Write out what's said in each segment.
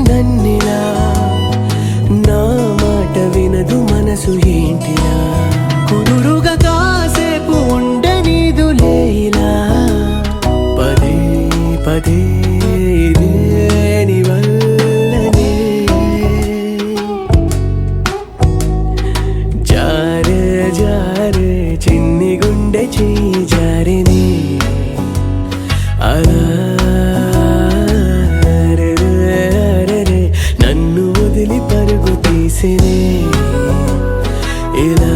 నన్నిలా నా మాట వినదు మనసు ఏంటిలా కుదురుగా కాసేపు ఉండే నీదు లేలా పదే పదే చిన్ని గుండె చెయ్యి జారిని అలా నన్ను వదిలి పరుగు తీసినే ఇలా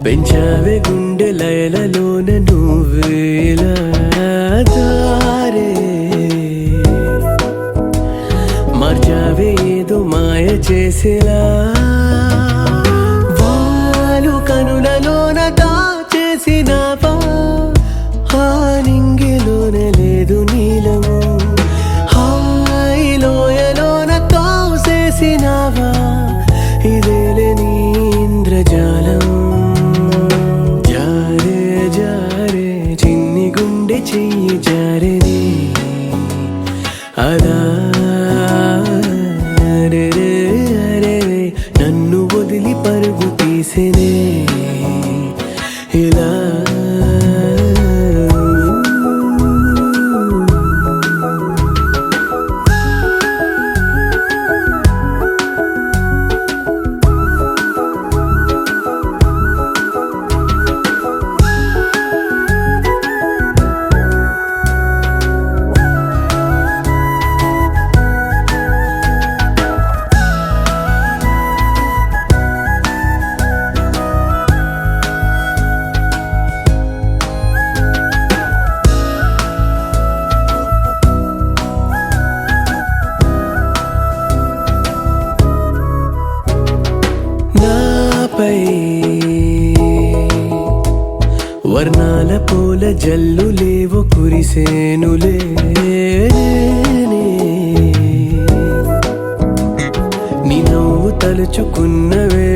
పెంచావే గుండె లయలలోన నువ్వేలా దారే మార్చావే ఏదో మాయ చేసేలా వాళ్ళు కనులలోన దాచేసినావా ఆ నింగిలోన లేదు నీలము హాయిలోయలోన తోసేసినావా ఇదేలే నీ ఇంద్రజాలం చెయ్యి జారిని అలా నన్ను వదిలి పరుగు తీసినే ఇలా వర్ణాల పూల జల్లు లేవు కురిసేనులే నీ నవ్వు తలుచుకున్నవే